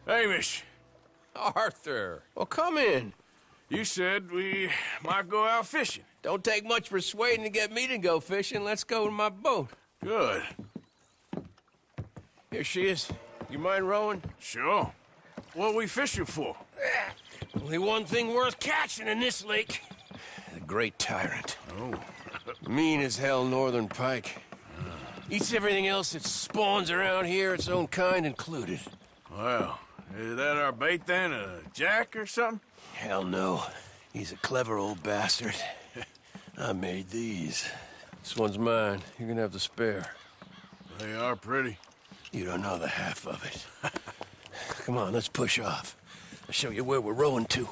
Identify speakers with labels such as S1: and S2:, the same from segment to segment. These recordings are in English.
S1: Hamish,
S2: Arthur, well, come in.
S1: you said we might go out fishing.
S2: Don't take much persuading to get me to go fishing. Let's go to my boat.
S1: Good.
S2: Here she is. You mind rowing?
S1: Sure. What we fishing for?
S2: Only one thing worth catching in this lake. The great tyrant.
S1: Oh.
S2: Mean as hell northern pike. Eats everything else that spawns around here, its own kind included.
S1: Well, is that our bait then? A jack or something?
S2: Hell no. He's a clever old bastard. I made these. This one's mine. You're gonna have to spare.
S1: They are pretty.
S2: You don't know the half of it. Come on, let's push off. I'll show you where we're rowing to.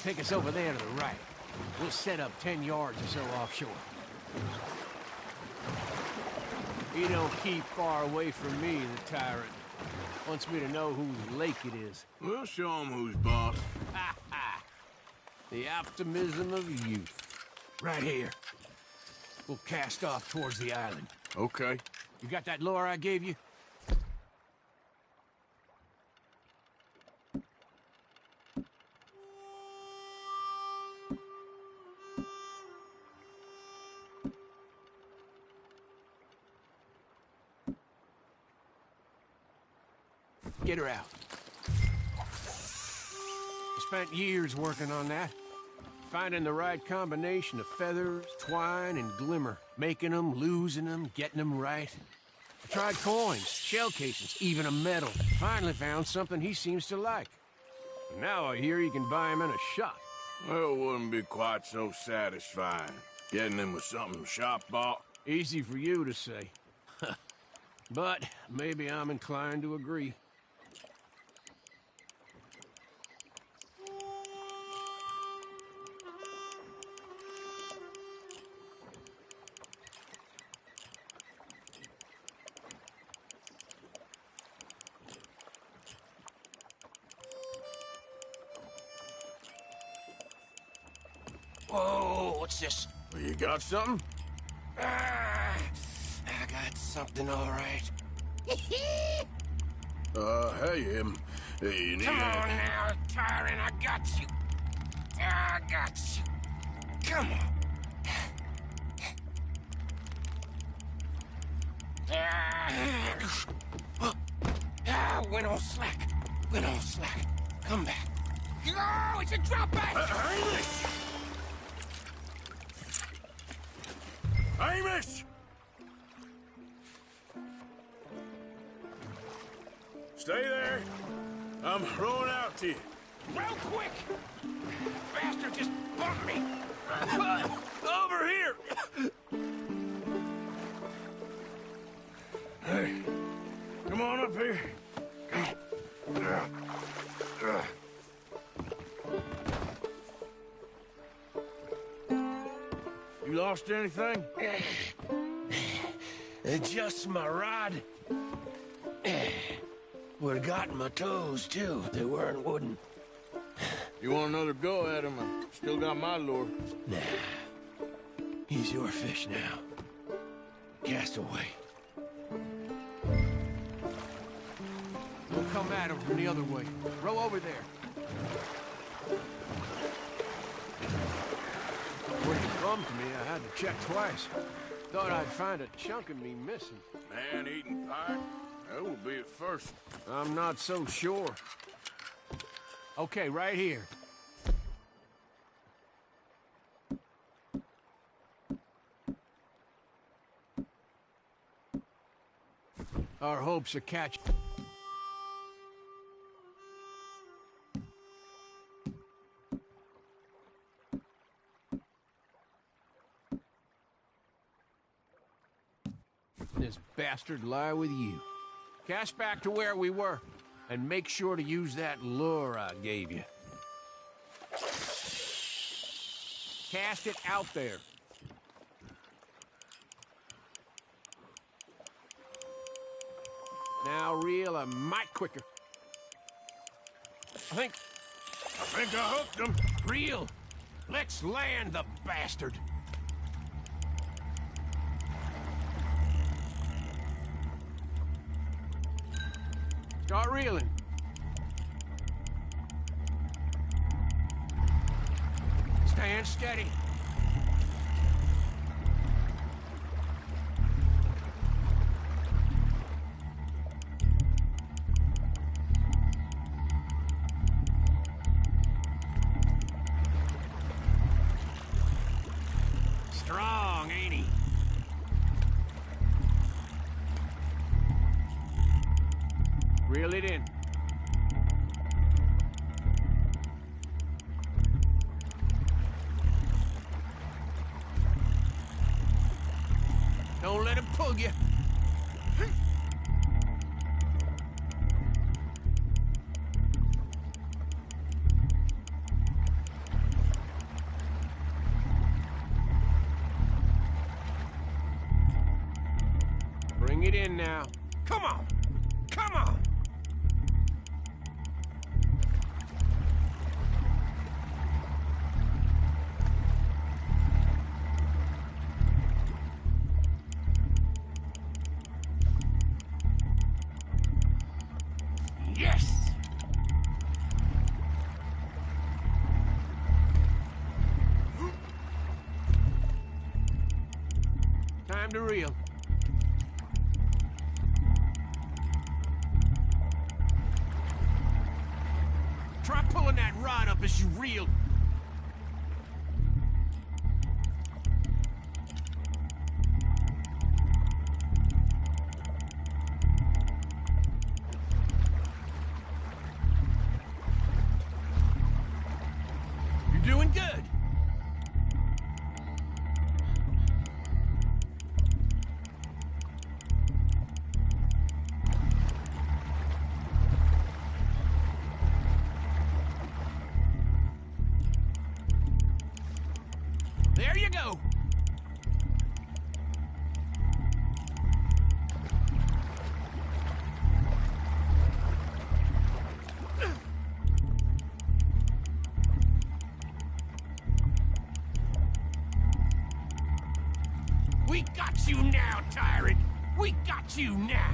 S2: Take us over there to the right. We'll set up 10 yards or so offshore. He don't keep far away from me, the tyrant. Wants me to know whose lake it is.
S1: We'll show him who's boss.
S2: Ha ha! The optimism of youth. Right here. We'll cast off towards the island.
S1: Okay.
S2: You got that lure I gave you? Get her out. I spent years working on that. Finding the right combination of feathers, twine, and glimmer. Making them, losing them, getting them right. I tried coins, shell casings, even a medal. Finally found something he seems to like. And now I hear you can buy him in a shop.
S1: Well, it wouldn't be quite so satisfying. Getting him with something shop bought.
S2: Easy for you to say. But maybe I'm inclined to agree. Whoa, what's this?
S1: Well, you got something?
S2: I got something all right.
S1: Hey, you need
S2: Come on now, tyrant, I got you. I got you. Come on. Went all slack. Went all slack. Come back. Oh, it's a drop back!
S1: Hamish! Hamish! Stay there. I'm rowing out to you.
S2: Real quick! Bastard just bumped me! Over here!
S1: Hey, come on up here. You lost anything?
S2: Just my rod. Would've gotten my toes, too. They weren't wooden.
S1: You want another go at him? I still got my lure.
S2: Nah. He's your fish now. Cast away. We'll come at him from the other way. Row over there. When he bumped me, I had to check twice. Thought I'd find a chunk of me missing.
S1: Man-eating pike? That will be at first.
S2: I'm not so sure. Okay, right here. Our hopes are catch. This bastard lie with you. Cast back to where we were, and make sure to use that lure I gave you. Cast it out there. Now reel a mite quicker. I think
S1: I hooked him.
S2: reel. Let's land the bastard. Start reeling. Stand steady. Strong, ain't he? Reel it in. Don't let him pull you. Bring it in now. Come on. Come on. Yes! Time to reel. Try pulling that rod up as you reel. You're doing good. There you go. We got you now, tyrant. We got you now.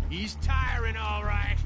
S2: He's tiring, all right.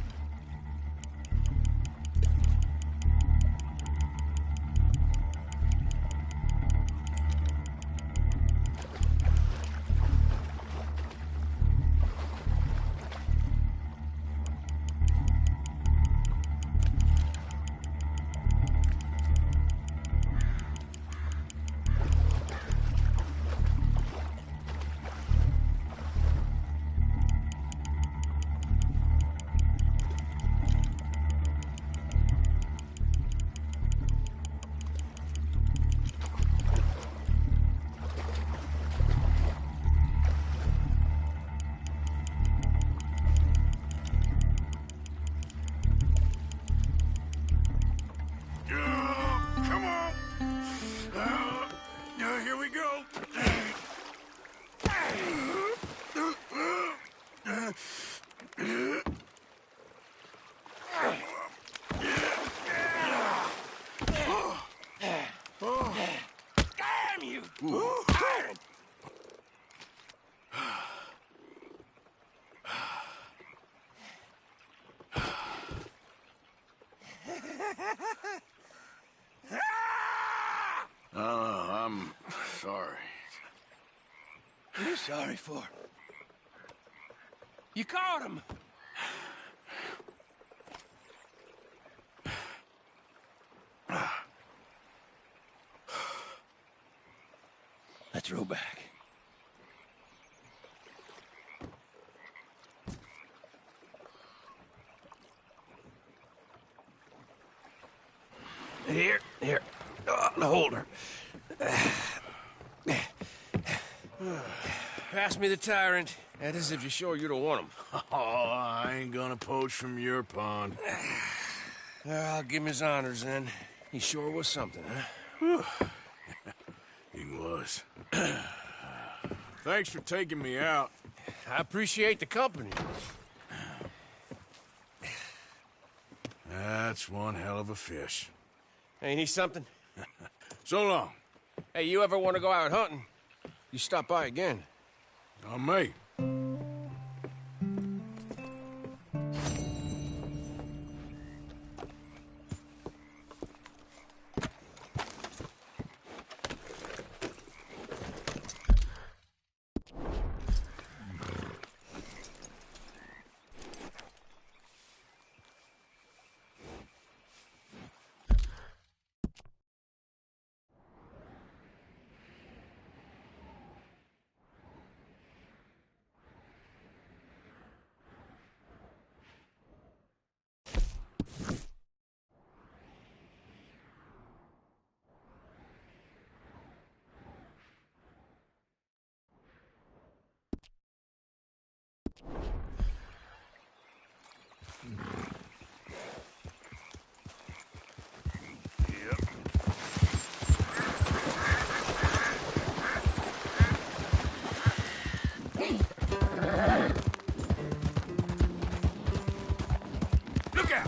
S1: Come on. Here we go.
S2: Damn you! Tyrant!
S1: I'm sorry.
S2: What are you sorry for? You caught him. Let's row back. Here. The holder. Pass me the tyrant. That is if you're sure you don't want him.
S1: Oh, I ain't gonna poach from your pond.
S2: I'll give him his honors then. He sure was something, huh?
S1: He was. Thanks for taking me out.
S2: I appreciate the company.
S1: That's one hell of a fish.
S2: Ain't he something?
S1: So long.
S2: Hey, you ever want to go out hunting? You stop by again.
S1: On me. Look out!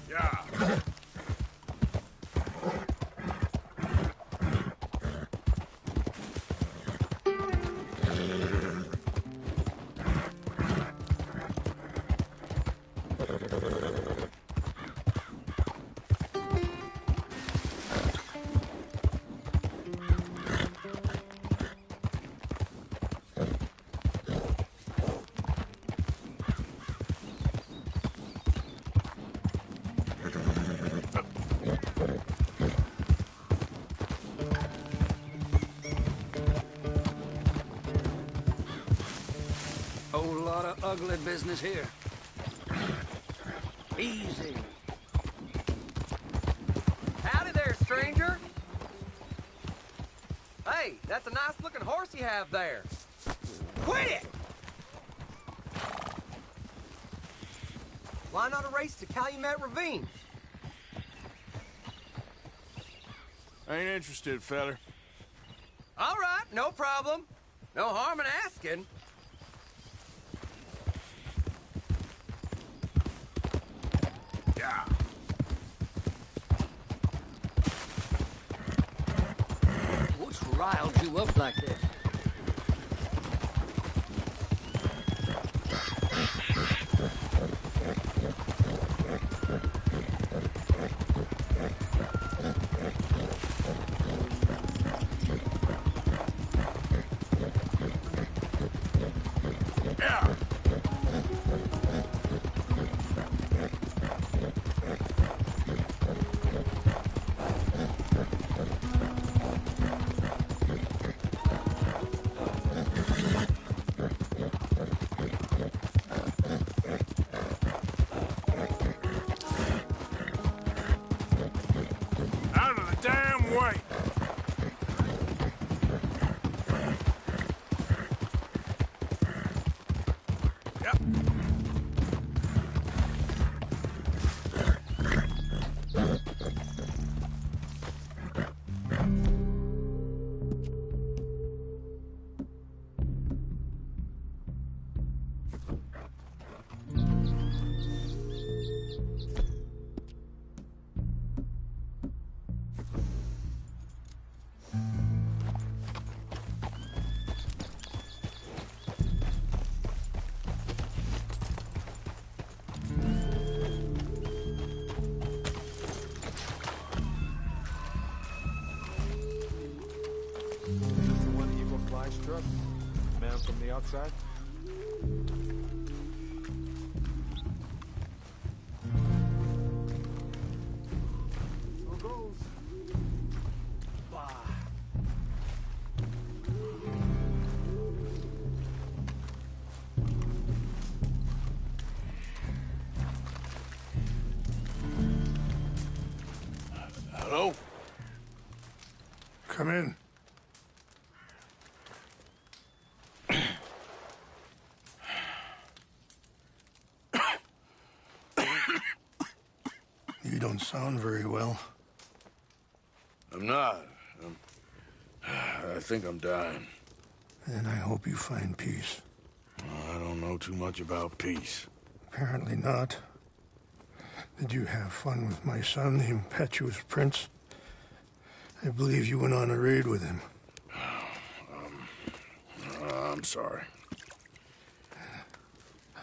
S1: Yeah.
S3: Whole lot of ugly business here. Easy.
S4: Howdy there, stranger. Hey, that's a nice-looking horse you have there. Quit it! Why not a race to Calumet Ravine?
S1: Ain't interested, feller.
S4: All right, no problem. No harm in asking.
S1: Yeah.
S3: What's riled you up like this?
S1: Yeah. wrong way. Yep.
S5: Truck? Man from the outside? So goes. Bah.
S1: Hello?
S6: Come in. You don't sound very well.
S1: I'm not. I think I'm dying.
S6: And I hope you find peace.
S1: I don't know too much about peace.
S6: Apparently not. Did you have fun with my son, the impetuous prince? I believe you went on a raid with him.
S1: I'm sorry.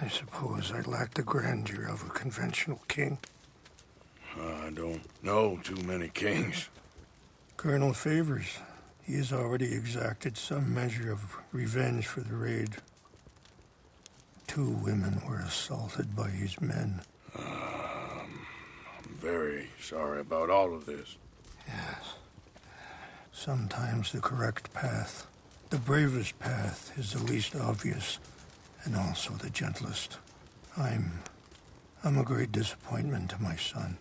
S6: I suppose I lack the grandeur of a conventional king.
S1: I don't know too many kings.
S6: Colonel Favors, he has already exacted some measure of revenge for the raid. 2 women were assaulted by his men.
S1: I'm very sorry about all of this.
S6: Yes. Sometimes the correct path, the bravest path, is the least obvious, and also the gentlest. I'm a great disappointment to my son.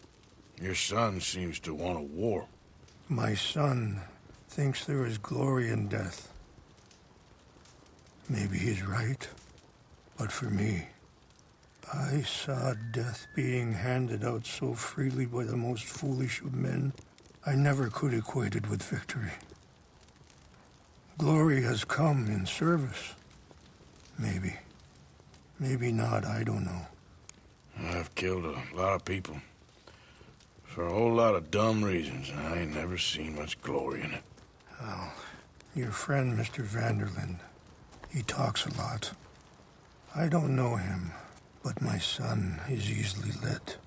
S1: Your son seems to want a war.
S6: My son thinks there is glory in death. Maybe he's right, but for me, I saw death being handed out so freely by the most foolish of men, I never could equate it with victory. Glory has come in service. Maybe. Maybe not, I don't know.
S1: I've killed a lot of people. For a whole lot of dumb reasons, and I ain't never seen much glory in it.
S6: Well, your friend, Mr. Vanderlyn, he talks a lot. I don't know him, but my son is easily led.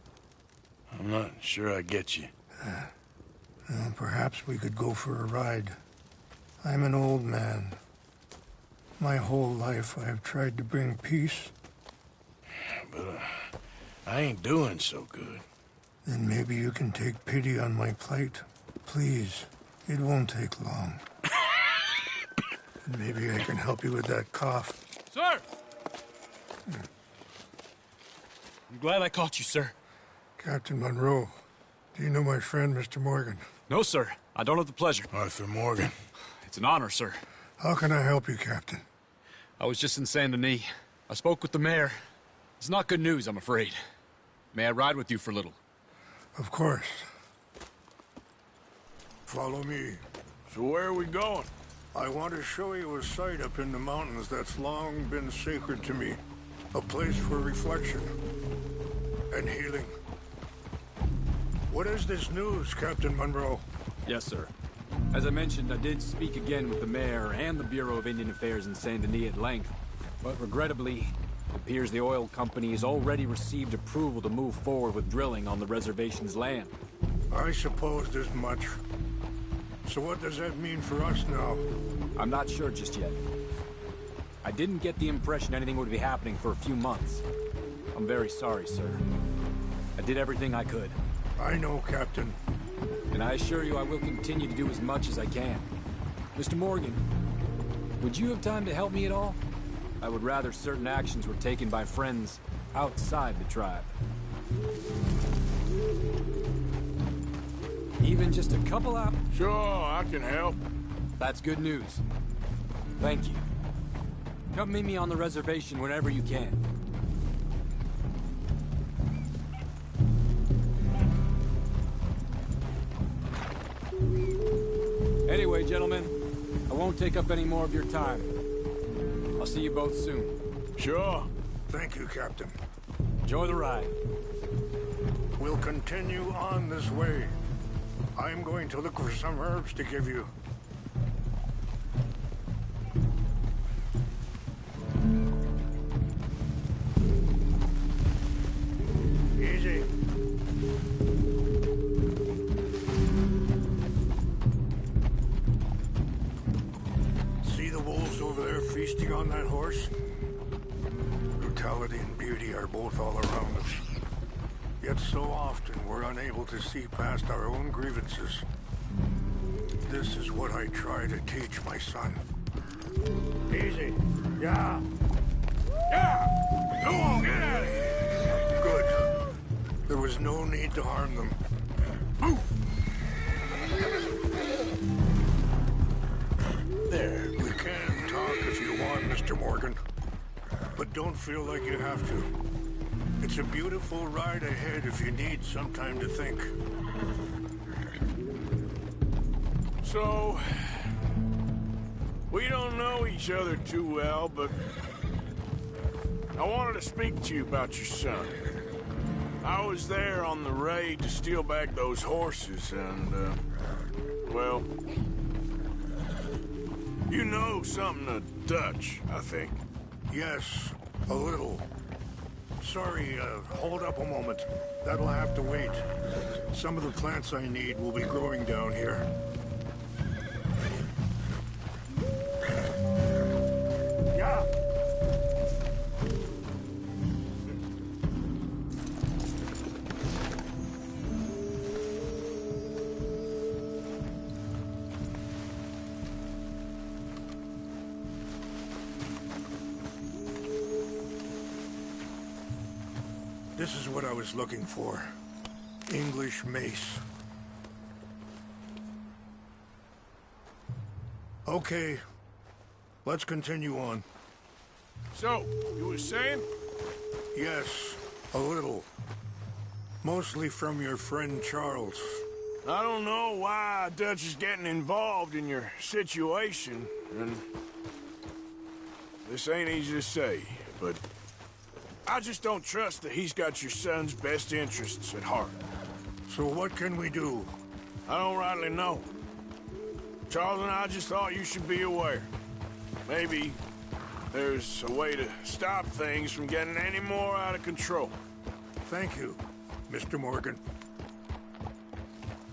S1: I'm not sure I get you.
S6: Well, perhaps we could go for a ride. I'm an old man. My whole life I have tried to bring peace.
S1: But I ain't doing so good.
S6: Then maybe you can take pity on my plight. Please, it won't take long. And maybe I can help you with that cough.
S7: Sir! I'm glad I caught you, sir.
S6: Captain Monroe, do you know my friend, Mr. Morgan?
S7: No, sir. I don't have the pleasure.
S1: Arthur Morgan.
S7: It's an honor, sir.
S6: How can I help you, Captain?
S7: I was just in Saint Denis. I spoke with the mayor. It's not good news, I'm afraid. May I ride with you for a little?
S6: Of course. Follow me.
S1: So where are we going?
S6: I want to show you a site up in the mountains that's long been sacred to me. A place for reflection and healing. What is this news, Captain Monroe?
S7: Yes, sir. As I mentioned, I did speak again with the mayor and the Bureau of Indian Affairs in Saint Denis at length. But regrettably, it appears the oil company has already received approval to move forward with drilling on the reservation's land.
S6: I supposed as much. So what does that mean for us now?
S7: I'm not sure just yet. I didn't get the impression anything would be happening for a few months. I'm very sorry, sir. I did everything I could.
S6: I know, Captain.
S7: And I assure you I will continue to do as much as I can. Mr. Morgan, would you have time to help me at all? I would rather certain actions were taken by friends outside the tribe. Even just a couple hours?
S1: Sure, I can help.
S7: That's good news. Thank you. Come meet me on the reservation whenever you can. Anyway, gentlemen, I won't take up any more of your time. I'll see you both soon.
S1: Sure.
S6: Thank you, Captain.
S7: Enjoy the ride.
S6: We'll continue on this way. I'm going to look for some herbs to give you. Easy. See the wolves over there feasting on that horse? Brutality and beauty are both all around us. Yet so often we're unable to see past our own grievances. This is what I try to teach my son. Easy. Yeah.
S1: Yeah! Come on, get out of here!
S6: Good. There was no need to harm them.
S1: Move!
S6: There. We can talk if you want, Mr. Morgan. But don't feel like you have to. It's a beautiful ride ahead if you need some time to think.
S1: So, we don't know each other too well, but I wanted to speak to you about your son. I was there on the raid to steal back those horses, and, well, you know something of Dutch, I think.
S6: Yes, a little. Sorry, hold up a moment. That'll have to wait. Some of the plants I need will be growing down here. Yeah. This is what I was looking for. English mace. Okay. Let's continue on.
S1: So, you were saying?
S6: Yes, a little. Mostly from your friend Charles.
S1: I don't know why Dutch is getting involved in your situation, and this ain't easy to say, but I just don't trust that he's got your son's best interests at heart.
S6: So what can we do?
S1: I don't rightly know. Charles and I just thought you should be aware. Maybe there's a way to stop things from getting any more out of control.
S6: Thank you, Mr. Morgan.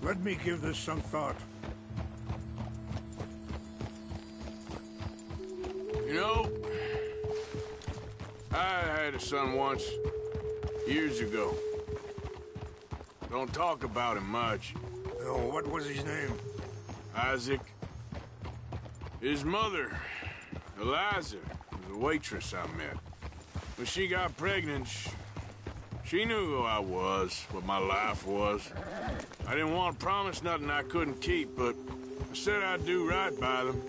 S6: Let me give this some thought.
S1: You know, I had a son once, years ago. Don't talk about him much.
S6: Oh, what was his name?
S1: Isaac. His mother, Eliza, was a waitress I met. When she got pregnant, she knew who I was, what my life was. I didn't want to promise nothing I couldn't keep, but I said I'd do right by them.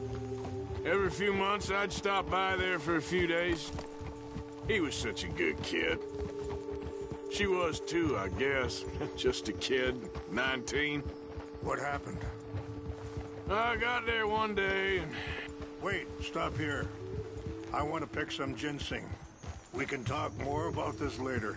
S1: Every few months, I'd stop by there for a few days. He was such a good kid. She was too, I guess. Just a kid, 19.
S6: What happened?
S1: I got there one day and...
S6: Wait, stop here. I want to pick some ginseng. We can talk more about this later.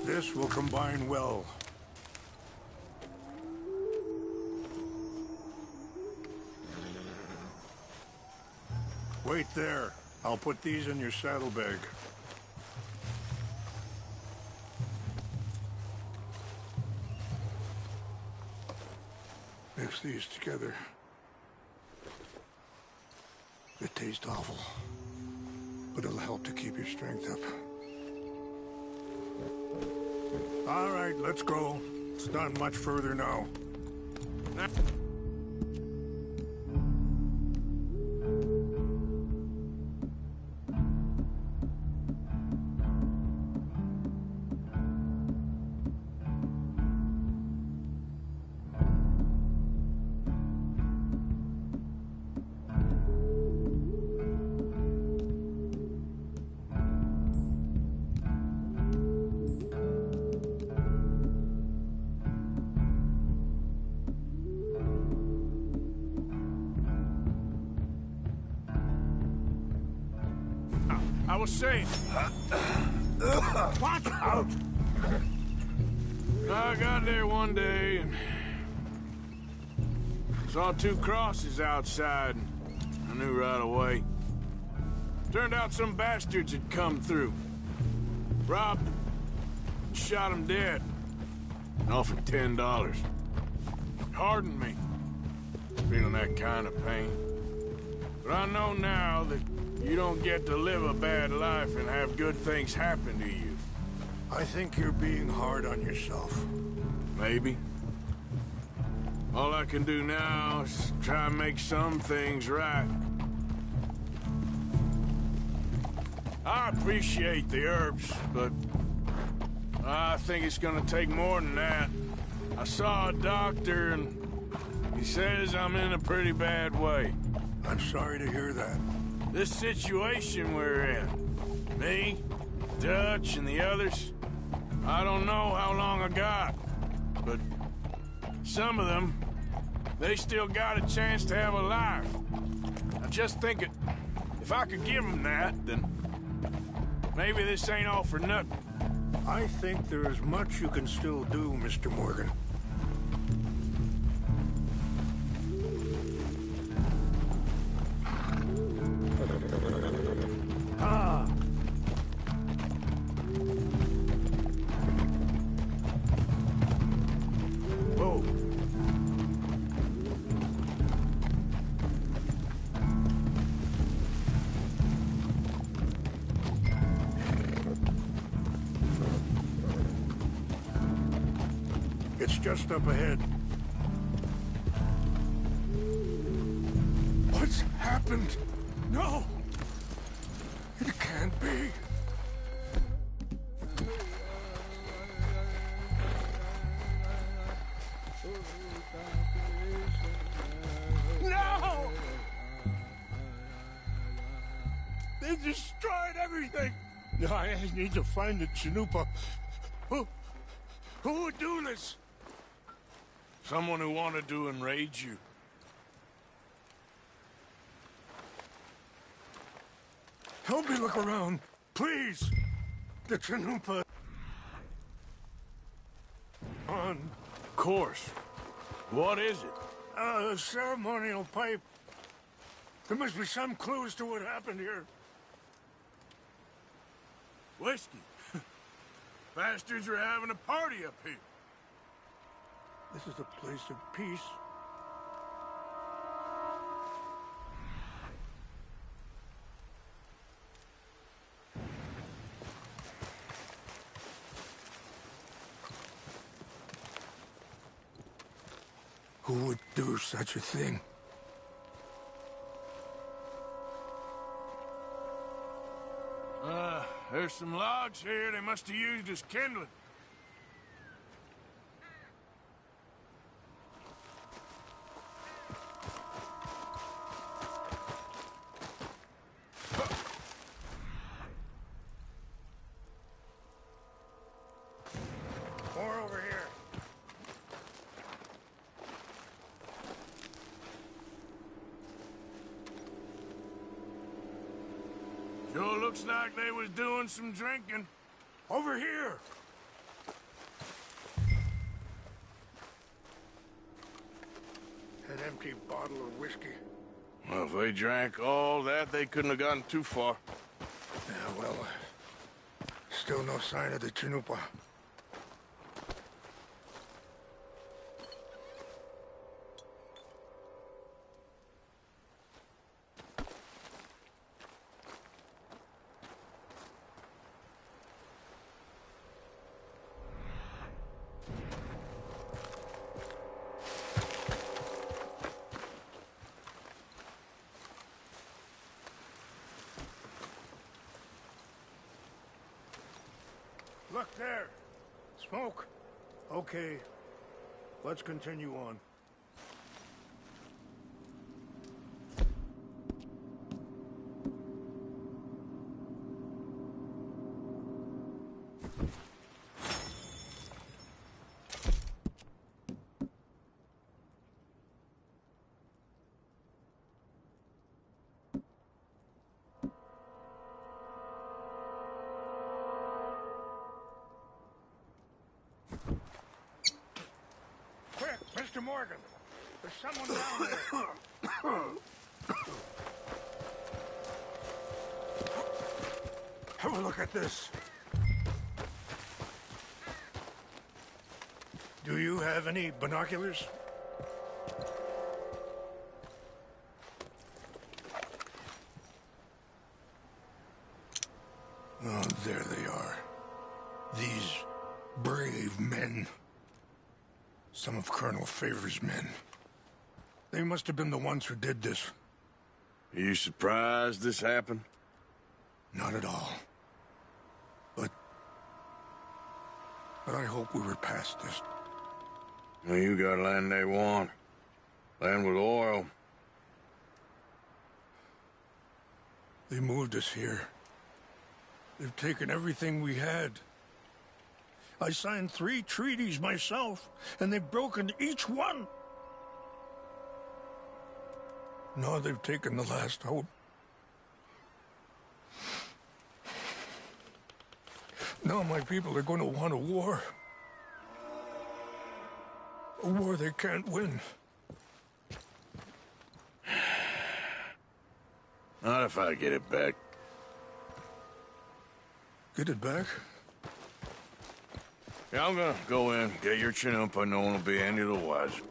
S6: This will combine well. Wait there. I'll put these in your saddlebag. Mix these together. It tastes awful, but it'll help to keep your strength up. All right, let's go. It's not much further now.
S1: I was saying... Watch out! I got there one day and... saw two crosses outside, and I knew right away. Turned out some bastards had come through. Robbed them. Shot them dead. And offered $10. Hardened me. Feeling that kind of pain. But I know now that you don't get to live a bad life and have good things happen to you.
S6: I think you're being hard on yourself.
S1: Maybe. All I can do now is try and make some things right. I appreciate the herbs, but I think it's gonna take more than that. I saw a doctor and he says I'm in a pretty bad way.
S6: I'm sorry to hear that.
S1: This situation we're in, me, Dutch, and the others, I don't know how long I got, but some of them, they still got a chance to have a life. I just think if I could give them that, then maybe this ain't all for nothing.
S6: I think there is much you can still do, Mr. Morgan.
S1: Whoa.
S6: It's just up ahead. What's happened? No! It can't be. No! They destroyed everything! I need to find the Chanupa. Who would do this?
S1: Someone who wanted to enrage you.
S6: Help me look around, please. The Chanupa. On.
S1: Of course. What is it?
S6: A ceremonial pipe. There must be some clues to what happened here.
S1: Whiskey. Bastards are having a party up here.
S6: This is a place of peace. Who would do such a thing?
S1: There's some logs here they must have used as kindling.
S6: More over here.
S1: Sure looks like they was doing some drinking.
S6: Over here! An empty bottle of whiskey.
S1: Well, if they drank all that, they couldn't have gotten too far.
S6: Yeah, well, still no sign of the Chanupa. Look there! Smoke! Okay, let's continue on. Quick, Mr. Morgan! There's someone down there! Have a look at this. Do you have any binoculars? Oh, there they are. These brave men. Some of Colonel Favor's men. They must have been the ones who did this.
S1: Are you surprised this happened?
S6: Not at all. But I hope we were past this.
S1: Well, you got land they want. Land with oil.
S6: They moved us here. They've taken everything we had. I signed 3 treaties myself, and they've broken each one. Now they've taken the last hope. Now my people are going to want a war. A war they can't win.
S1: Not if I get it back.
S6: Get it back?
S1: Yeah, I'm gonna go in, get your Chinook, but no one will be any the wiser.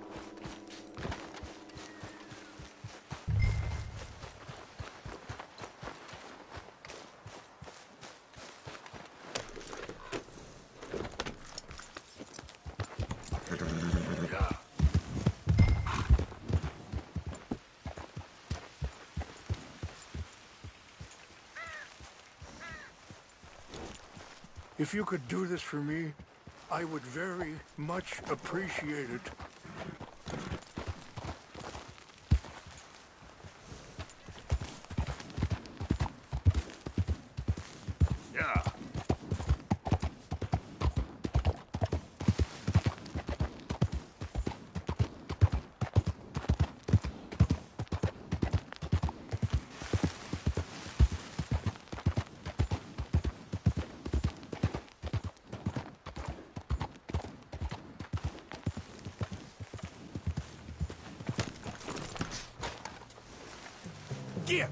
S6: If you could do this for me, I would very much appreciate it.
S1: Yeah.
S6: Get!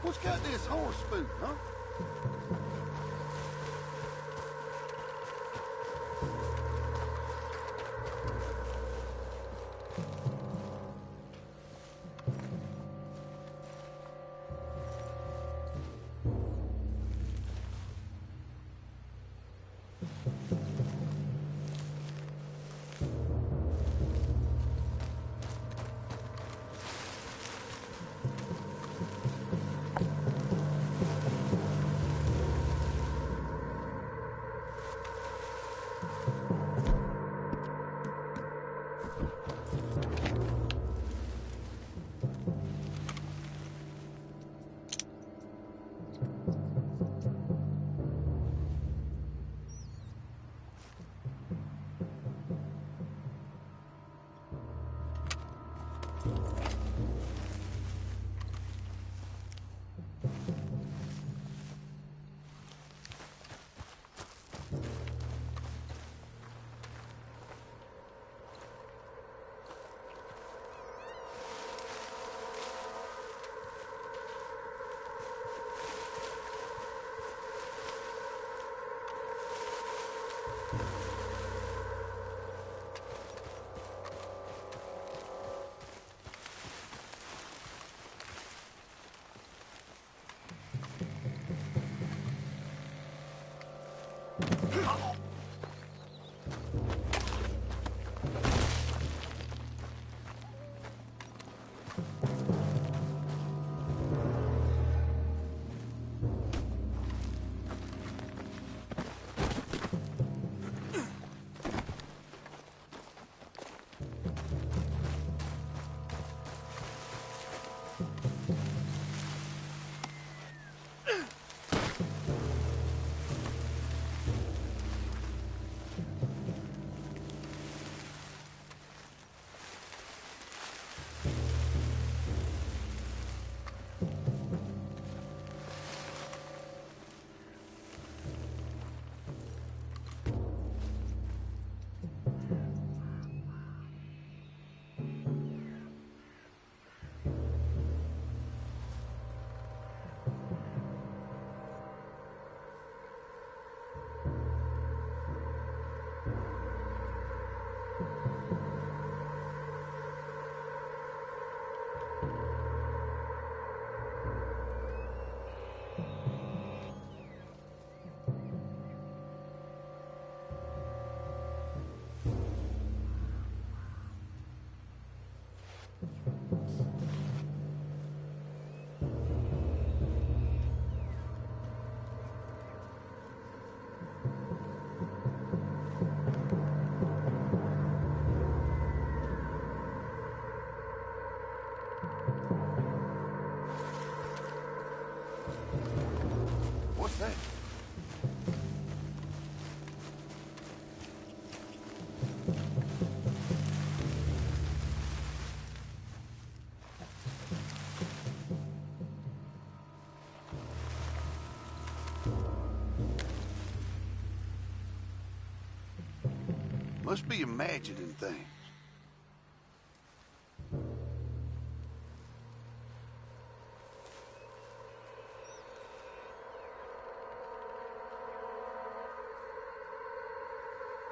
S8: What's got this horse spook, huh? Hey. Must be imagining things.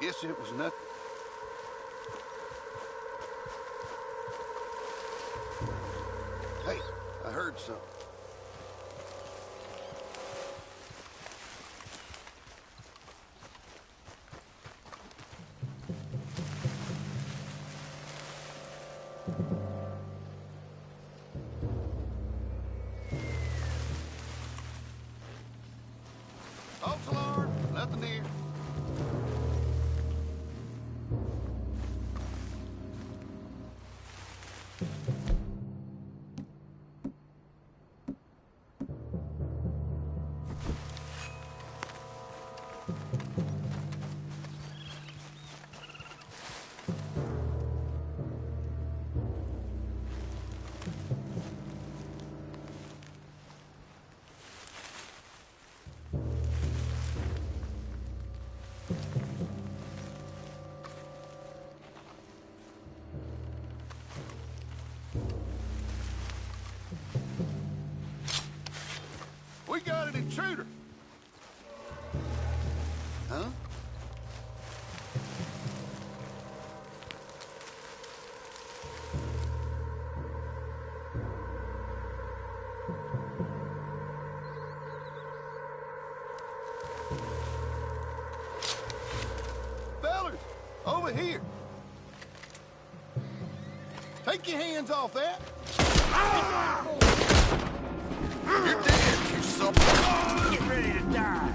S8: Guess it was nothing. Hey, I heard something. False alarm, nothing here. We got an intruder. Huh? Fellers, over here. Take your hands off that. You're dead, you son. Get ready to die.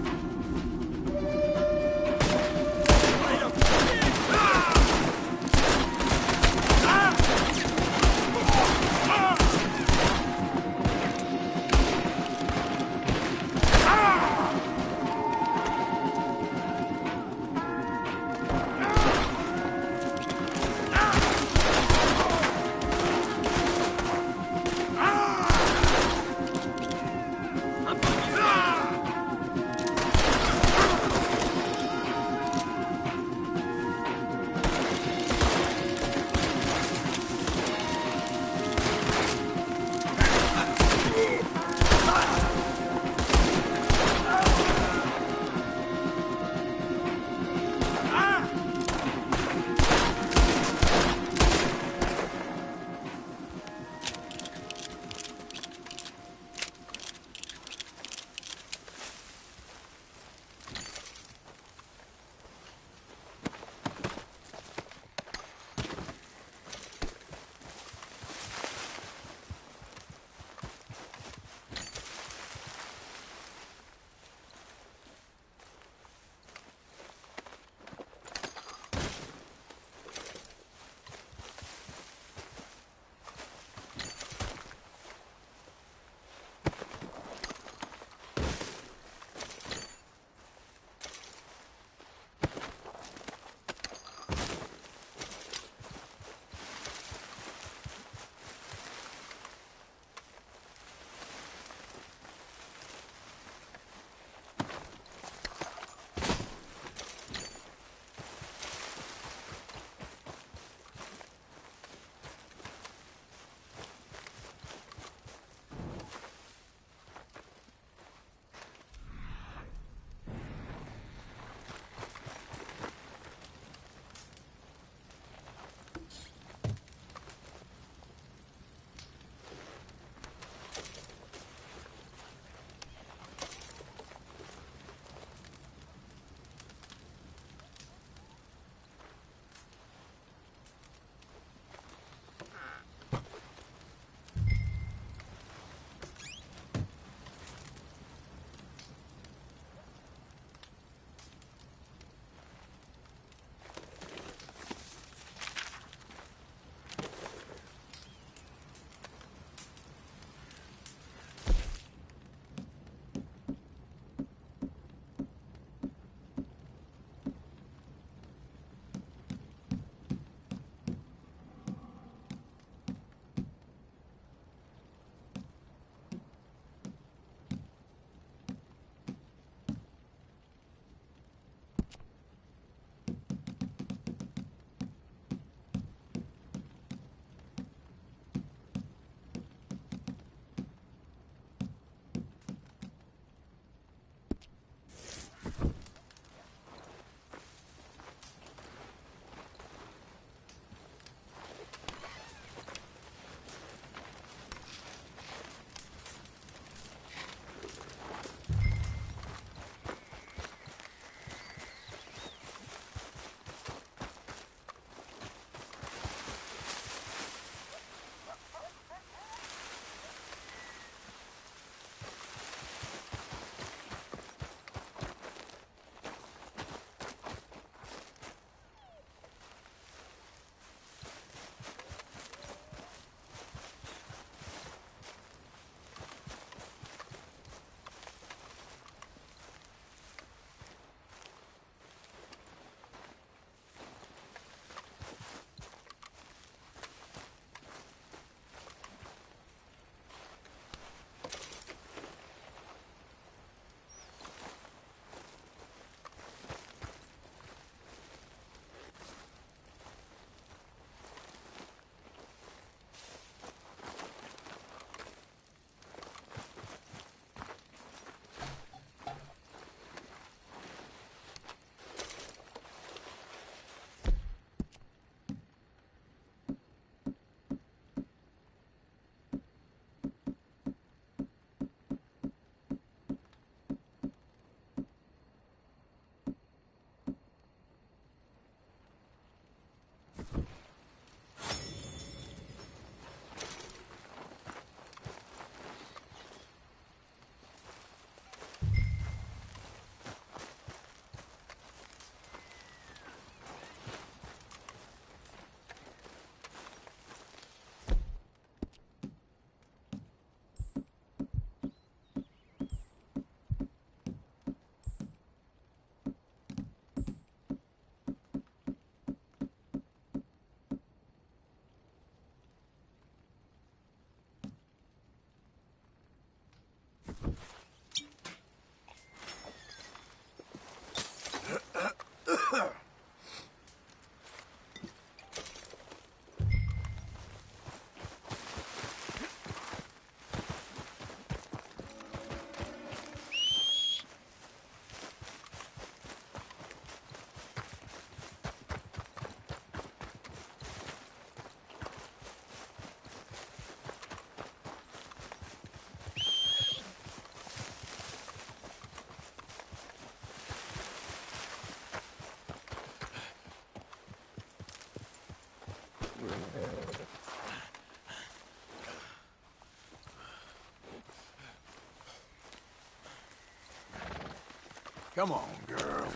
S1: Come on, girl.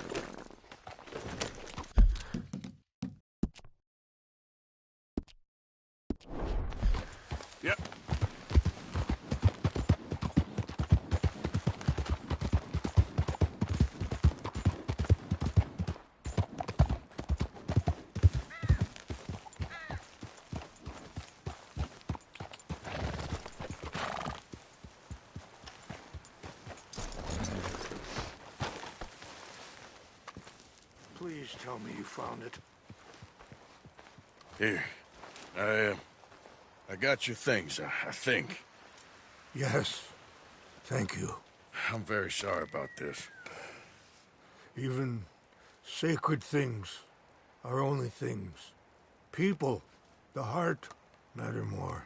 S1: Yep.
S6: Please tell me you found it.
S1: Here. I got your things, I think.
S6: Yes. Thank you.
S1: I'm very sorry about this.
S6: Even sacred things are only things. People, the heart, matter more.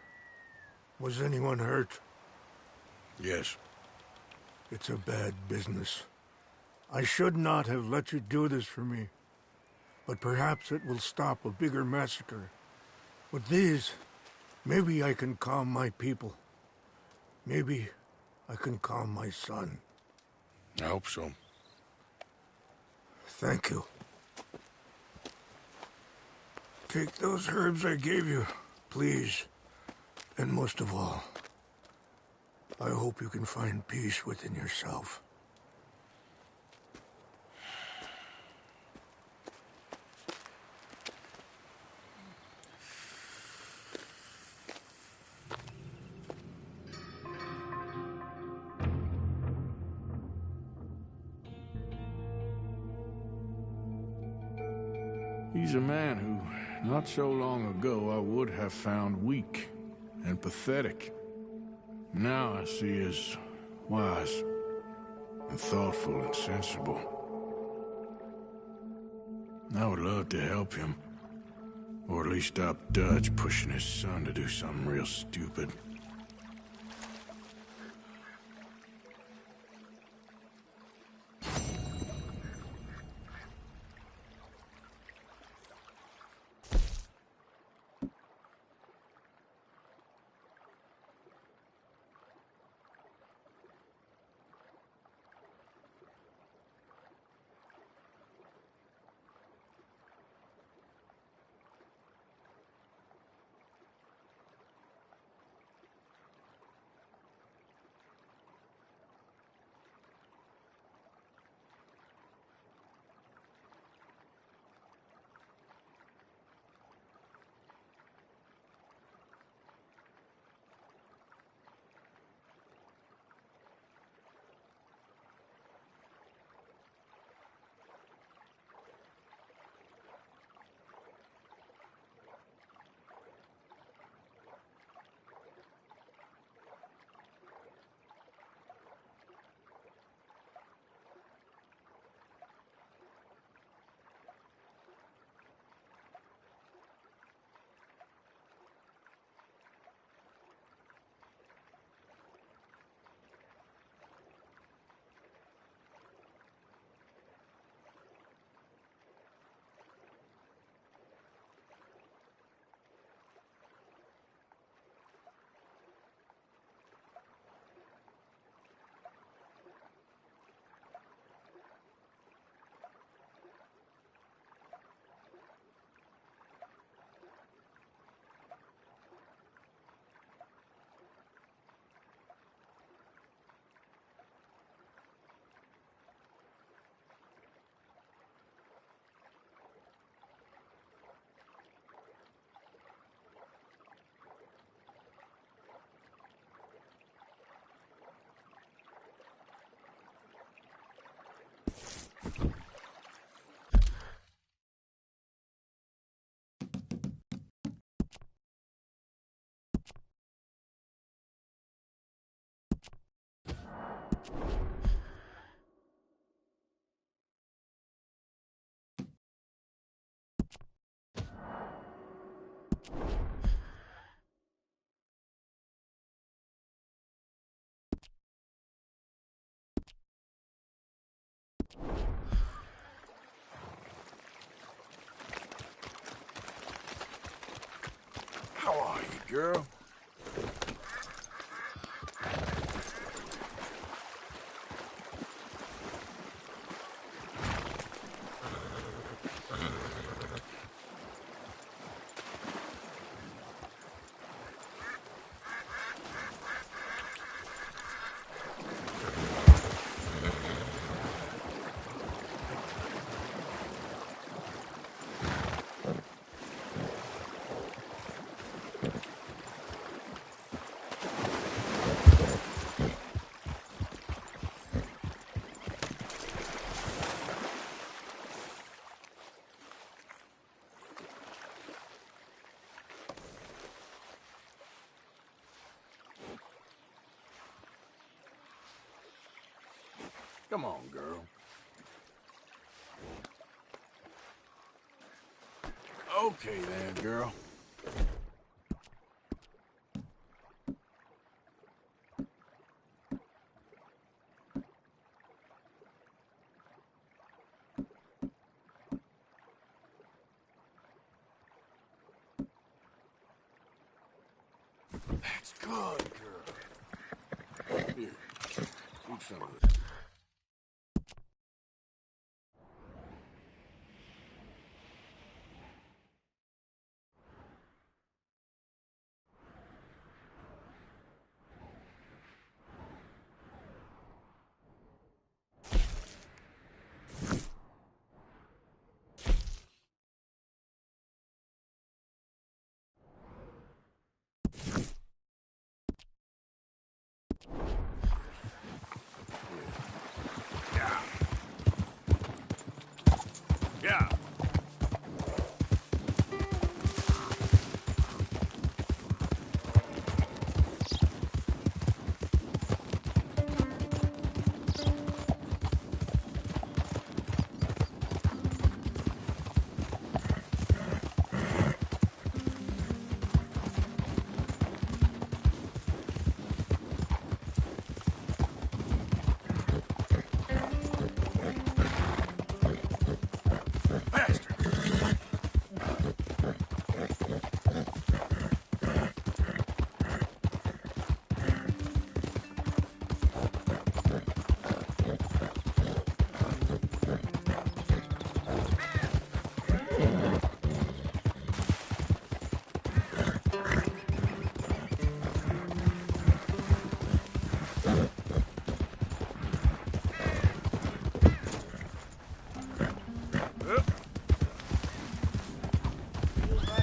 S6: Was anyone hurt?
S1: Yes.
S6: It's a bad business. I should not have let you do this for me. But perhaps it will stop a bigger massacre. With these, maybe I can calm my people. Maybe I can calm my son.
S1: I hope so.
S6: Thank you. Take those herbs I gave you, please. And most of all, I hope you can find peace within yourself.
S1: He's a man who, not so long ago, I would have found weak and pathetic. Now I see as wise and thoughtful and sensible. I would love to help him, or at least stop Dutch pushing his son to do something real stupid. How are you, girl? Come on, girl. Okay then, girl. That's good, girl. Here, eat some of this. Yeah.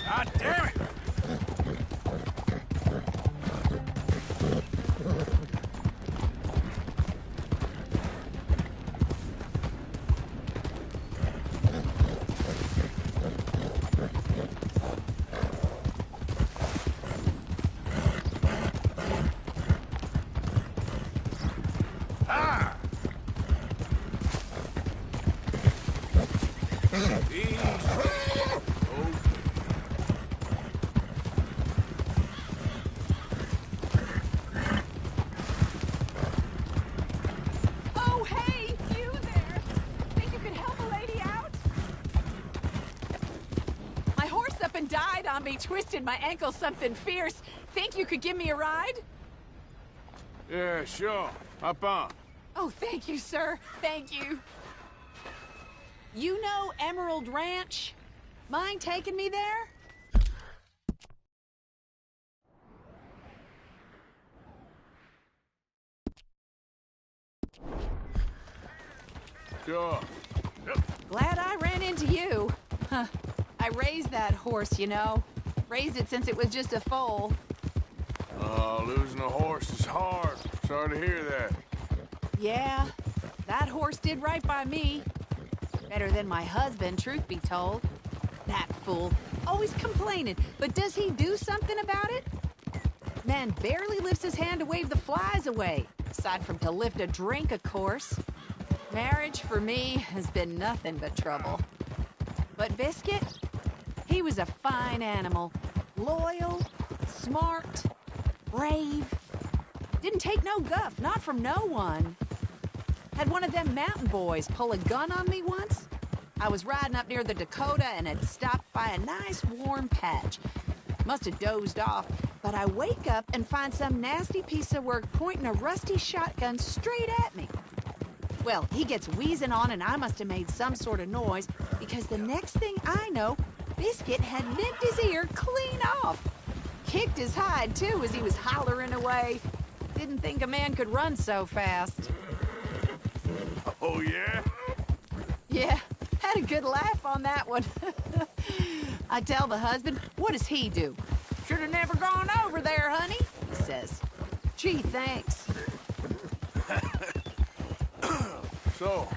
S1: God damn it! Ah! Easy.
S9: Oh, hey, you there. Think you could help a lady out? My horse up and died on me, twisted my ankle something fierce. Think you could give me a ride?
S1: Yeah, sure. Hop on.
S9: Oh, thank you, sir. Thank you. You know Emerald Ranch? Mind taking me there?
S1: Sure.
S9: Glad I ran into you. Huh. I raised that horse, you know. Raised it since it was just a foal.
S1: Losing a horse is hard. Sorry to hear that.
S9: Yeah, that horse did right by me. Better than my husband, truth be told. That fool. Always complaining, but does he do something about it? Man barely lifts his hand to wave the flies away. Aside from to lift a drink, of course. Marriage, for me, has been nothing but trouble. But Biscuit, he was a fine animal. Loyal, smart, brave. Didn't take no guff, not from no one. Had one of them mountain boys pull a gun on me once. I was riding up near the Dakota and had stopped by a nice warm patch. Must have dozed off, but I wake up and find some nasty piece of work pointing a rusty shotgun straight at me. Well, he gets wheezing on and I must have made some sort of noise because the next thing I know, Biscuit had nipped his ear clean off. Kicked his hide, too, as he was hollering away. Didn't think a man could run so fast.
S1: Oh, yeah?
S9: Yeah, had a good laugh on that one. I tell the husband, what does he do? Should have never gone over there, honey, he says. Gee, thanks.
S1: So,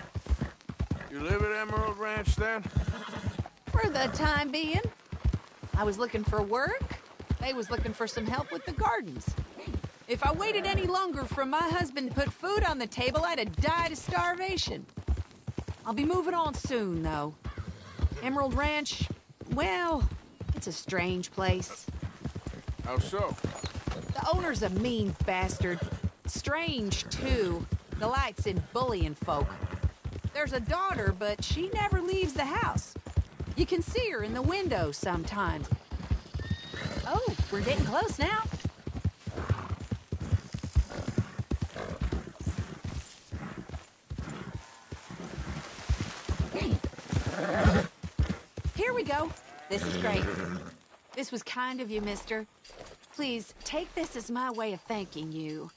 S1: you live at Emerald Ranch then?
S9: For the time being. I was looking for work. They was looking for some help with the gardens. If I waited any longer for my husband to put food on the table, I'd have died of starvation. I'll be moving on soon, though. Emerald Ranch, well, it's a strange place.
S1: How so?
S9: The owner's a mean bastard. Strange, too. Delights in bullying folk. There's a daughter, but she never leaves the house. You can see her in the window sometimes. Oh, we're getting close now. Here we go. This is great. This was kind of you, mister. Please, take this as my way of thanking you.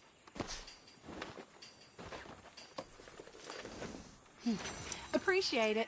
S9: Appreciate it.